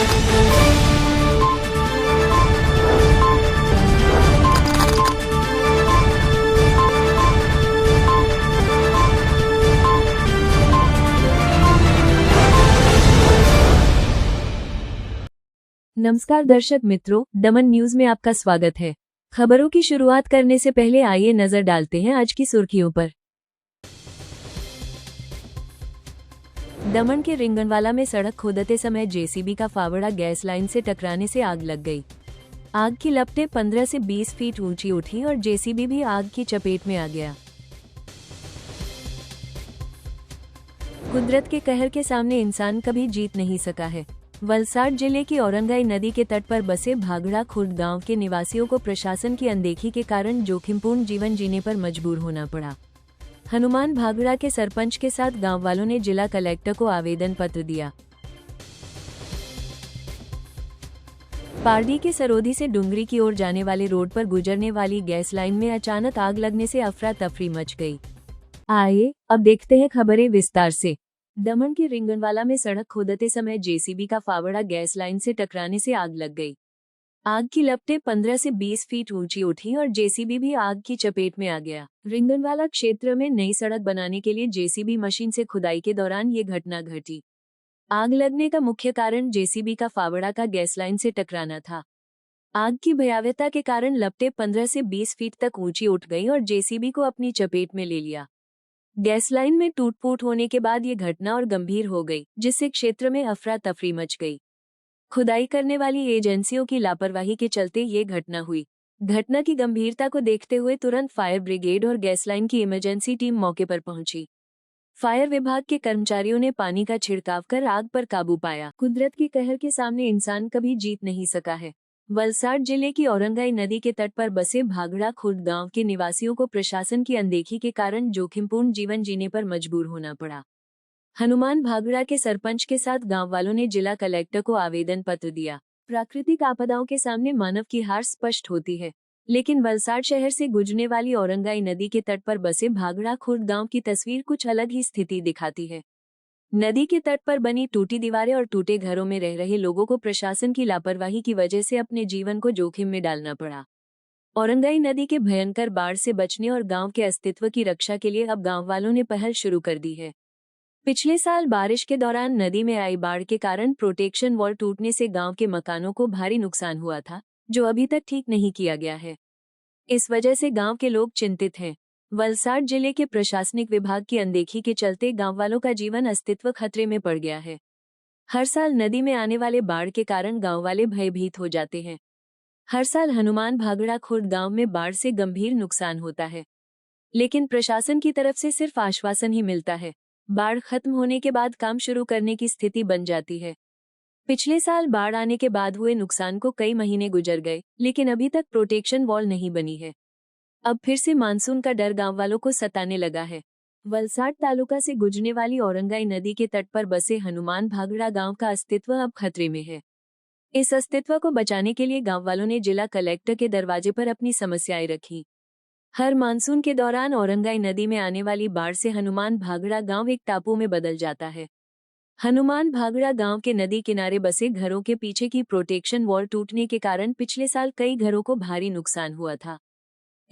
नमस्कार दर्शक मित्रों, दमन न्यूज में आपका स्वागत है। खबरों की शुरुआत करने से पहले आइए नजर डालते हैं आज की सुर्खियों पर। दमन के रिंगनवाला में सड़क खोदते समय जेसीबी का फावड़ा गैस लाइन से टकराने से आग लग गई। आग की लपटें 15 से 20 फीट ऊंची उठी और जेसीबी भी आग की चपेट में आ गया। कुदरत के कहर के सामने इंसान कभी जीत नहीं सका है। वलसाड जिले की औरंगाई नदी के तट पर बसे भागड़ा खुर्द गांव के निवासियों को प्रशासन की अनदेखी के कारण जोखिमपूर्ण जीवन जीने पर मजबूर होना पड़ा। हनुमान भागड़ा के सरपंच के साथ गांव वालों ने जिला कलेक्टर को आवेदन पत्र दिया। पारडी के सरोधी से डुंगरी की ओर जाने वाले रोड पर गुजरने वाली गैस लाइन में अचानक आग लगने से अफरा तफरी मच गई। आइए अब देखते हैं खबरें विस्तार से। दमन के रिंगनवाला में सड़क खोदते समय जेसीबी का फावड़ा गैस लाइन से टकराने से आग लग गई। आग की लपटें 15 से 20 फीट ऊंची उठी और जेसीबी भी आग की चपेट में आ गया। रिंगनवाला क्षेत्र में नई सड़क बनाने के लिए जेसीबी मशीन से खुदाई के दौरान ये घटना घटी। आग लगने का मुख्य कारण जेसीबी का फावड़ा का गैस लाइन से टकराना था। आग की भयावहता के कारण लपटें 15 से 20 फीट तक ऊंची उठ गई और जेसीबी को अपनी चपेट में ले लिया। गैस लाइन में टूट-फूट होने के बाद ये घटना और गंभीर हो गई, जिससे क्षेत्र में अफरा तफरी मच गई। खुदाई करने वाली एजेंसियों की लापरवाही के चलते ये घटना हुई। घटना की गंभीरता को देखते हुए तुरंत फायर ब्रिगेड और गैस लाइन की इमरजेंसी टीम मौके पर पहुंची। फायर विभाग के कर्मचारियों ने पानी का छिड़काव कर आग पर काबू पाया। कुदरत के कहर के सामने इंसान कभी जीत नहीं सका है। वलसाड जिले की औरंगाई नदी के तट पर बसे भागड़ा खुर्द गांव के निवासियों को प्रशासन की अनदेखी के कारण जोखिमपूर्ण जीवन जीने पर मजबूर होना पड़ा। हनुमान भागड़ा के सरपंच के साथ गांव वालों ने जिला कलेक्टर को आवेदन पत्र दिया। प्राकृतिक आपदाओं के सामने मानव की हार स्पष्ट होती है, लेकिन वलसाड शहर से गुजरने वाली औरंगाई नदी के तट पर बसे भागड़ा खुर्द गांव की तस्वीर कुछ अलग ही स्थिति दिखाती है। नदी के तट पर बनी टूटी दीवारें और टूटे घरों में रह रहे लोगों को प्रशासन की लापरवाही की वजह से अपने जीवन को जोखिम में डालना पड़ा। औरंगाई नदी के भयंकर बाढ़ से बचने और गांव के अस्तित्व की रक्षा के लिए अब गांव वालों ने पहल शुरू कर दी है। पिछले साल बारिश के दौरान नदी में आई बाढ़ के कारण प्रोटेक्शन वॉल टूटने से गांव के मकानों को भारी नुकसान हुआ था, जो अभी तक ठीक नहीं किया गया है। इस वजह से गांव के लोग चिंतित हैं। वलसाड जिले के प्रशासनिक विभाग की अनदेखी के चलते गांव वालों का जीवन अस्तित्व खतरे में पड़ गया है। हर साल नदी में आने वाले बाढ़ के कारण गांव वाले भयभीत हो जाते हैं। हर साल हनुमान भागड़ा खुर्द गांव में बाढ़ से गंभीर नुकसान होता है, लेकिन प्रशासन की तरफ से सिर्फ आश्वासन ही मिलता है। बाढ़ खत्म होने के बाद काम शुरू करने की स्थिति बन जाती है। पिछले साल बाढ़ आने के बाद हुए नुकसान को कई महीने गुजर गए, लेकिन अभी तक प्रोटेक्शन वॉल नहीं बनी है। अब फिर से मानसून का डर गांव वालों को सताने लगा है। वलसाड तालुका से गुजरने वाली औरंगाई नदी के तट पर बसे हनुमान भागड़ा गांव का अस्तित्व अब खतरे में है। इस अस्तित्व को बचाने के लिए गांव वालों ने जिला कलेक्टर के दरवाजे पर अपनी समस्याएं रखी। हर मानसून के दौरान औरंगाई नदी में आने वाली बाढ़ से हनुमान भागड़ा गांव एक टापू में बदल जाता है। हनुमान भागड़ा गांव के नदी किनारे बसे घरों के पीछे की प्रोटेक्शन वॉल टूटने के कारण पिछले साल कई घरों को भारी नुकसान हुआ था।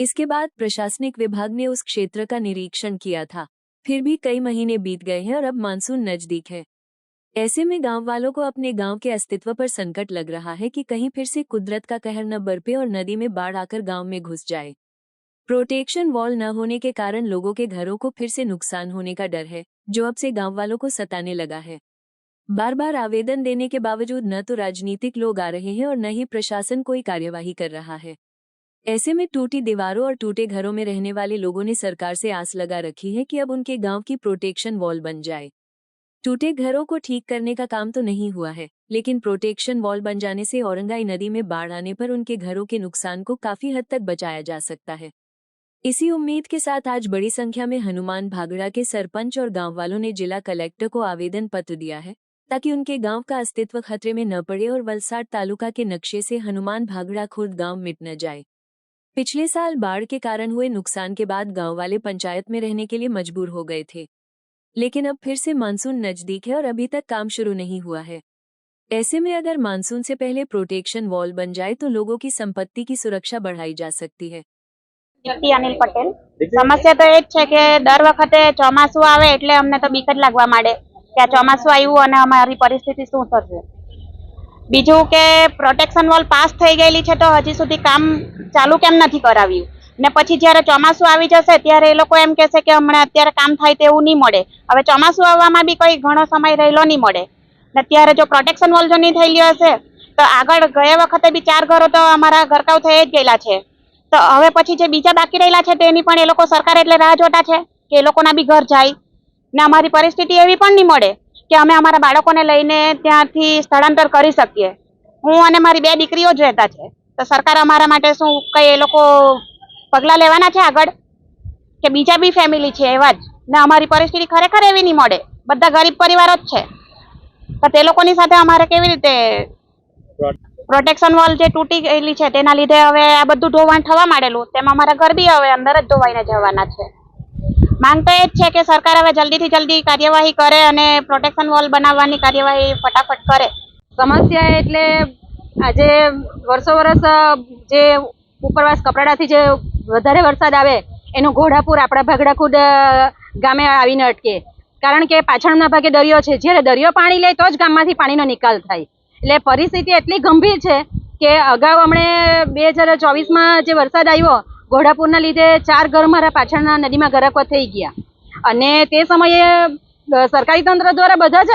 इसके बाद प्रशासनिक विभाग ने उस क्षेत्र का निरीक्षण किया था। फिर भी कई महीने बीत गए हैं और अब मानसून नजदीक है। ऐसे में गांव वालों को अपने गांव के अस्तित्व पर संकट लग रहा है कि कहीं फिर से कुदरत का कहर न बरपे और नदी में बाढ़ आकर गांव में घुस जाए। प्रोटेक्शन वॉल न होने के कारण लोगों के घरों को फिर से नुकसान होने का डर है, जो अब से गांव वालों को सताने लगा है। बार बार आवेदन देने के बावजूद न तो राजनीतिक लोग आ रहे हैं और न ही प्रशासन कोई कार्यवाही कर रहा है। ऐसे में टूटी दीवारों और टूटे घरों में रहने वाले लोगों ने सरकार से आस लगा रखी है कि अब उनके गांव की प्रोटेक्शन वॉल बन जाए। टूटे घरों को ठीक करने का काम तो नहीं हुआ है, लेकिन प्रोटेक्शन वॉल बन जाने से औरंगाई नदी में बाढ़ आने पर उनके घरों के नुकसान को काफी हद तक बचाया जा सकता है। इसी उम्मीद के साथ आज बड़ी संख्या में हनुमान भागड़ा के सरपंच और गांव वालों ने जिला कलेक्टर को आवेदन पत्र दिया है, ताकि उनके गांव का अस्तित्व खतरे में न पड़े और वलसाड तालुका के नक्शे से हनुमान भागड़ा खुर्द गांव मिट न जाए। पिछले साल बाढ़ के कारण हुए नुकसान के बाद गांव वाले पंचायत में रहने के लिए मजबूर हो गए थे, लेकिन अब फिर से मानसून नजदीक है और अभी तक काम शुरू नहीं हुआ है। ऐसे में अगर मानसून से पहले प्रोटेक्शन वॉल बन जाए तो लोगों की संपत्ति की सुरक्षा बढ़ाई जा सकती है। જ્યોતિ અનિલ પટેલ. સમસ્યા તો એ જ છે કે દર વખતે ચોમાસું આવે એટલે અમને તો બીક જ લાગવા માંડે કે આ ચોમાસું આવ્યું અને અમારી પરિસ્થિતિ શું થશે. બીજું કે પ્રોટેક્શન વોલ પાસ થઈ ગયેલી છે તો હજી સુધી કામ ચાલુ કેમ નથી કરાવ્યું, ને પછી જ્યારે ચોમાસું આવી જશે ત્યારે એ લોકો એમ કહેશે કે હમણાં અત્યારે કામ થાય તેવું નહીં મળે. હવે ચોમાસું આવવામાં બી કોઈ ઘણો સમય રહેલો નહીં મળે ને ત્યારે જો પ્રોટેક્શન વોલ જો નહીં થયેલી હશે તો આગળ ગયા વખતે બી 4 ઘરો તો અમારા ગરકાવ થઈ જ ગયેલા છે. તો હવે પછી જે બીજા બાકી રહેલા છે તેની પણ એ લોકો સરકાર એટલે રાહ જોતા છે કે એ લોકોના બી ઘર જાય ને અમારી પરિસ્થિતિ એવી પણ નહીં મળે કે અમે અમારા બાળકોને લઈને ત્યાંથી સ્થળાંતર કરી શકીએ. હું અને મારી 2 દીકરીઓ જ રહેતા છે. તો સરકાર અમારા માટે શું કઈ એ લોકો પગલાં લેવાના છે આગળ કે બીજા બી ફેમિલી છે એવા જ ને અમારી પરિસ્થિતિ ખરેખર એવી નહીં મળે, બધા ગરીબ પરિવારો જ છે તો તે લોકોની સાથે અમારે કેવી રીતે પ્રોટેક્શન વોલ જે તૂટી ગયેલી છે તેના લીધે હવે આ બધું ધોવાણ થવા માંડેલું તેમાં અમારા ઘર બી હવે અંદર જ ધોવાઈને જવાના છે. માંગ તો એ જ છે કે સરકાર હવે જલ્દીથી જલ્દી કાર્યવાહી કરે અને પ્રોટેક્શન વોલ બનાવવાની કાર્યવાહી ફટાફટ કરે. સમસ્યા એટલે આજે વર્ષો વર્ષ જે ઉપરવાસ કપરાડાથી જે વધારે વરસાદ આવે એનું ઘોડાપુર આપણા ભાગડાખુદ ગામે આવીને અટકે, કારણ કે પાછળના ભાગે દરિયો છે. જ્યારે દરિયો પાણી લે તો જ ગામમાંથી પાણીનો નિકાલ થાય. એટલે પરિસ્થિતિ એટલી ગંભીર છે કે અગાઉ હમણે 2024માં જે વરસાદ આવ્યો ઘોડાપુરના લીધે 4 ઘર મારા પાછળના નદીમાં ગરકવા થઈ ગયા અને તે સમયે સરકારી તંત્ર દ્વારા બધા જ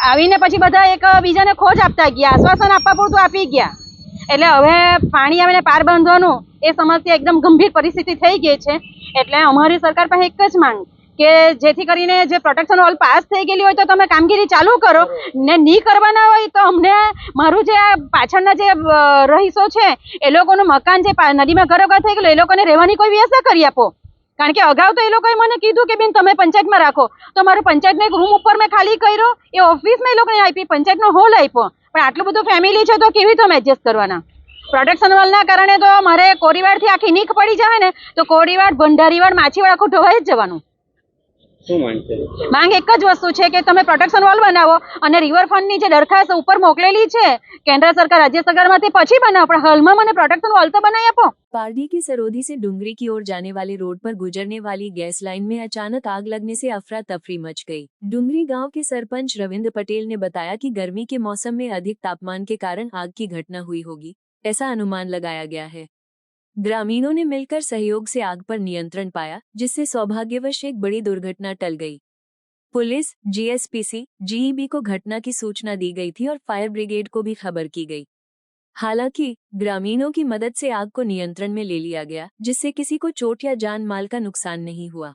આવીને પછી બધા એક બીજાને ખોજ આપતા ગયા, આશ્વાસન આપવા પૂરતું આપી ગયા. એટલે હવે પાણી આવીને પાર બાંધવાનું એ સમસ્યા એકદમ ગંભીર પરિસ્થિતિ થઈ ગઈ છે. એટલે અમારી સરકાર પાસે એક જ માંગ કે જેથી કરીને જે પ્રોટેક્શન વોલ પાસ થઈ ગયેલી હોય તો તમે કામગીરી ચાલુ કરો ને નહીં કરવાના હોય તો અમને મારું જે પાછળના જે રહીશો છે એ લોકોનું મકાન જે નદીમાં ગરકવા થઈ ગયેલું એ લોકોને રહેવાની કોઈ વ્યવસ્થા કરી આપો. કારણ કે અગાઉ તો એ લોકોએ મને કીધું કે બેન તમે પંચાયતમાં રાખો, તો મારું પંચાયતનો એક રૂમ ઉપર મેં ખાલી કર્યો, એ ઓફિસમાં એ લોકોને આપી, પંચાયતનો હોલ આપ્યો, પણ આટલું બધું ફેમિલી છે તો કેવી રીતે અમે એડજસ્ટ કરવાના. પ્રોટેક્શન વોલના કારણે તો મારે કોરીવાડથી આખી નીખ પડી જાય ને તો કોરીવાડ, ભંડારીવાડ, માછીવાડ આખું ઢવાઈ જ જવાનું. માંગ એક જ વસ્તુ છે કે તમે પ્રોટેક્શન વોલ બનાવો અને રિવરફ્રન્ટની જે દરખાસ્ત ઉપર મોકલેલી છે કેન્દ્ર सरकार राज्य सरकारમાંથી પછી બનાવો, પણ હાલમાં મને પ્રોટેક્શન वॉल तो बनाई આપો. पारडी की सरोधी से डुंगरी की ओर जाने वाले रोड पर गुजरने वाली गैस लाइन में अचानक आग लगने से अफरा तफरी मच गई। डुंगरी गांव के सरपंच रविंद्र पटेल ने बताया कि गर्मी के मौसम में अधिक तापमान के कारण आग की घटना हुई होगी, ऐसा अनुमान लगाया गया है। ग्रामीणों ने मिलकर सहयोग से आग पर नियंत्रण पाया, जिससे सौभाग्यवश एक बड़ी दुर्घटना टल गई। पुलिस, जीएसपीसी, जीईबी को घटना की सूचना दी गई थी और फायर ब्रिगेड को भी खबर की गई। हालांकि ग्रामीणों की मदद से आग को नियंत्रण में ले लिया गया, जिससे किसी को चोट या जान माल का नुकसान नहीं हुआ।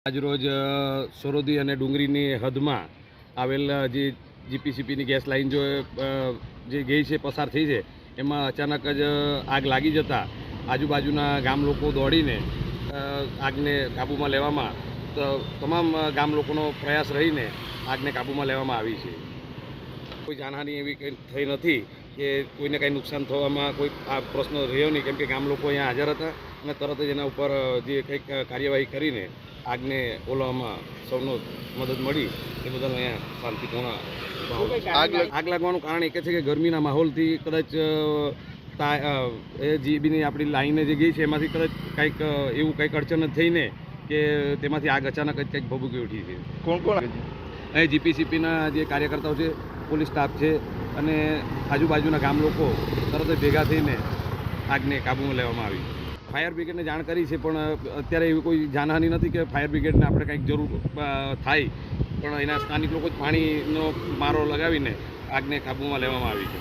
આજરોજ સરોદી અને ડુંગરીની હદમાં આવેલ જે જીપીસીપીની ગેસ લાઇન જે ગઈ છે પસાર થઈ છે એમાં અચાનક જ આગ લાગી જતાં આજુબાજુના ગામ લોકો દોડીને આગને કાબૂમાં લેવામાં તમામ ગામ લોકોનો પ્રયાસ રહીને આગને કાબૂમાં લેવામાં આવી છે. કોઈ જાનહાનિ એવી કંઈ થઈ નથી કે કોઈને કાંઈ નુકસાન થવામાં કોઈ આ પ્રશ્ન રહ્યો નહીં, કેમ કે ગામ લોકો અહીંયા હાજર હતા અને તરત જ એના ઉપર જે કંઈક કાર્યવાહી કરીને આગને ઓલવામાં સૌનો મદદ મળી એ બદલ અહીંયા શાંતિપૂર્ણ આગ લાગવાનું કારણ એક છે કે ગરમીના માહોલથી કદાચ જીબીની આપણી લાઈને જે ગઈ છે એમાંથી કદાચ કંઈક એવું કંઈક અડચણ થઈને કે તેમાંથી આગ અચાનક જ કંઈક ભભૂકી ઉઠી છે. કોણ કોણ અહીં જીપીસીપીના જે કાર્યકર્તાઓ છે, પોલીસ સ્ટાફ છે અને આજુબાજુના ગામ લોકો તરત જ ભેગા થઈને આગને કાબૂમાં લેવામાં આવી. ફાયર બ્રિગેડને જાણ કરી છે પણ અત્યારે એવી કોઈ જાનહાનિ નથી કે ફાયર બ્રિગેડને આપણે કંઈક જરૂર થાય, પણ એના સ્થાનિક લોકો જ પાણીનો મારો लगाવીને આગને કાબૂમાં લેવામાં આવી છે.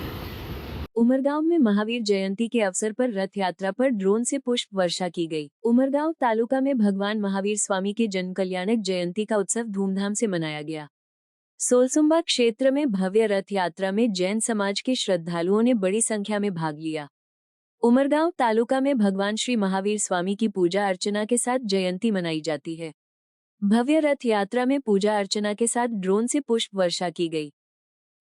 उमरगांव में महावीर जयंती के अवसर पर रथ यात्रा पर ड्रोन से पुष्प वर्षा की गई. उमरगांव तालुका में भगवान महावीर स्वामी के जन कल्याणक जयंती का उत्सव धूमधाम से मनाया गया. सोलसुम्बा क्षेत्र में भव्य रथ यात्रा में जैन समाज के श्रद्धालुओं ने बड़ी संख्या में भाग लिया. उमरगांव तालुका में भगवान श्री महावीर स्वामी की पूजा अर्चना के साथ जयंती मनाई जाती है. भव्य रथ यात्रा में पूजा अर्चना के साथ ड्रोन से पुष्प वर्षा की गई.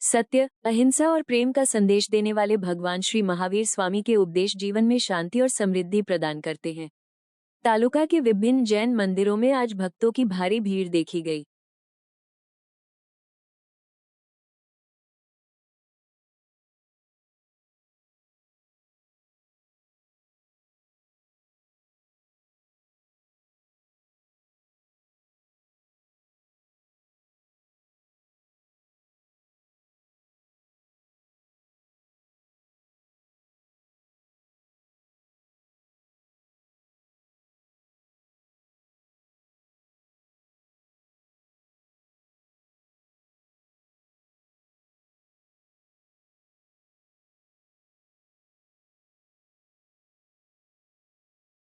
सत्य, अहिंसा और प्रेम का संदेश देने वाले भगवान श्री महावीर स्वामी के उपदेश जीवन में शांति और समृद्धि प्रदान करते हैं. तालुका के विभिन्न जैन मंदिरों में आज भक्तों की भारी भीड़ देखी गई.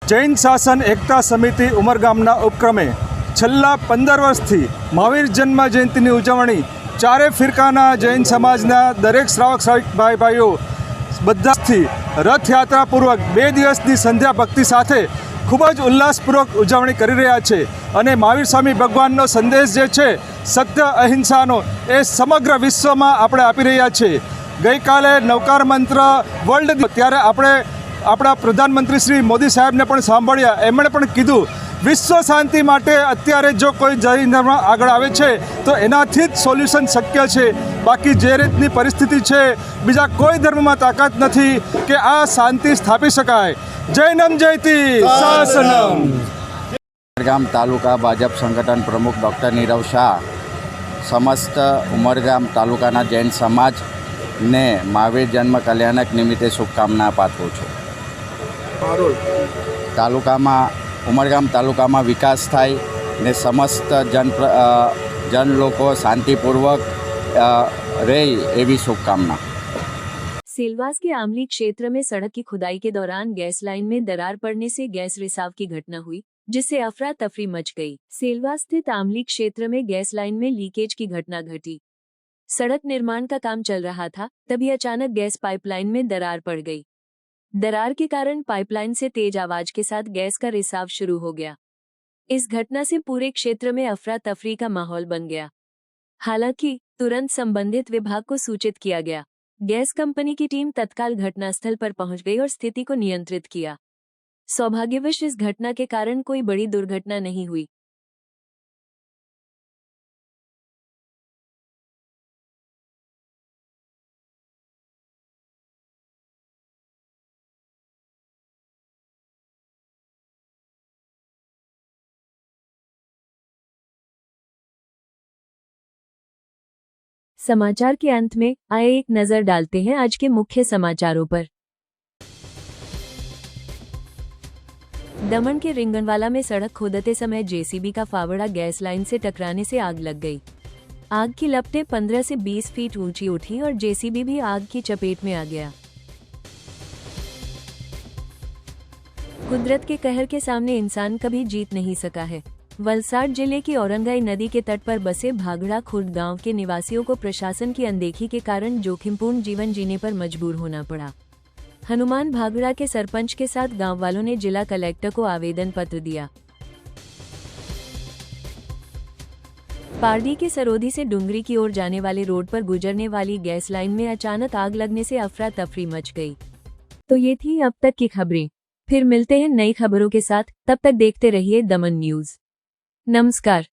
જૈન શાસન એકતા સમિતિ ઉમરગામના ઉપક્રમે છેલ્લા 15 વર્ષથી મહાવીર જન્મ જયંતિની ઉજવણી ચારે ફિરકાના જૈન સમાજના દરેક શ્રાવક શ્રાવિક ભાઈઓ બધાથી રથયાત્રાપૂર્વક 2 દિવસની સંધ્યા ભક્તિ સાથે ખૂબ જ ઉલ્લાસપૂર્વક ઉજવણી કરી રહ્યા છે. અને મહાવીર સ્વામી ભગવાનનો સંદેશ જે છે સત્ય અહિંસાનો એ સમગ્ર વિશ્વમાં આપણે આપી રહ્યા છીએ. ગઈકાલે નવકાર મંત્ર વર્લ્ડ ત્યારે આપણે આપણા પ્રધાનમંત્રી શ્રી મોદી સાહેબને પણ સાંભળ્યા. એમણે પણ કીધું વિશ્વ શાંતિ માટે અત્યારે જો કોઈ જૈન ધર્મ આગળ આવે છે તો એનાથી જ સોલ્યુશન શક્ય છે. બાકી જે રીતની પરિસ્થિતિ છે બીજા કોઈ ધર્મમાં તાકાત નથી કે આ શાંતિ સ્થાપી શકાય. જૈનમ જયતિ શાસનમ. ઉમરગામ તાલુકા ભાજપ સંગઠન પ્રમુખ ડૉક્ટર નીરવ શાહ સમસ્ત ઉમરગામ તાલુકાના જૈન સમાજને મહાવીર જન્મ કલ્યાણક નિમિત્તે શુભકામના પાઠવું છું. તાલુકામાં ઉમરગામ તાલુકામાં વિકાસ થાય ને સમસ્ત જન લોકો શાંતિપૂર્વક રહે એવી શુभकामना. सेलवास के आमली क्षेत्र में सड़क की खुदाई के दौरान गैस लाइन में दरार पड़ने से गैस रिसाव की घटना हुई, जिससे अफरा तफरी मच गई. सेलवास स्थित आमली क्षेत्र में गैस लाइन में लीकेज की घटना घटी. सड़क निर्माण का काम चल रहा था, तभी अचानक गैस पाइपलाइन में दरार पड़ गई. दरार के कारण पाइपलाइन से तेज आवाज के साथ गैस का रिसाव शुरू हो गया. इस घटना से पूरे क्षेत्र में अफरा तफरी का माहौल बन गया. हालांकि तुरंत संबंधित विभाग को सूचित किया गया. गैस कंपनी की टीम तत्काल घटनास्थल पर पहुंच गई और स्थिति को नियंत्रित किया. सौभाग्यवश इस घटना के कारण कोई बड़ी दुर्घटना नहीं हुई. समाचार के अंत में आए एक नजर डालते हैं आज के मुख्य समाचारों पर. दमन के रिंगनवाला में सड़क खोदते समय जेसीबी का फावड़ा गैस लाइन से टकराने से आग लग गई. आग की लपटें 15 से 20 फीट ऊंची उठी और जेसीबी भी आग की चपेट में आ गया. कुदरत के कहर के सामने इंसान कभी जीत नहीं सका है. वलसाड जिले की औरंगाई नदी के तट पर बसे भागड़ा खुर्द गांव के निवासियों को प्रशासन की अनदेखी के कारण जोखिमपूर्ण जीवन जीने पर मजबूर होना पड़ा। हनुमान भागड़ा के सरपंच के साथ गांव वालों ने जिला कलेक्टर को आवेदन पत्र दिया। पारडी के सरोधी से डुंगरी की ओर जाने वाले रोड पर गुजरने वाली गैस लाइन में अचानक आग लगने से अफरा तफरी मच गई। तो ये थी अब तक की खबरें। फिर मिलते हैं नई खबरों के साथ, तब तक देखते रहिए दमन न्यूज। नमस्कार।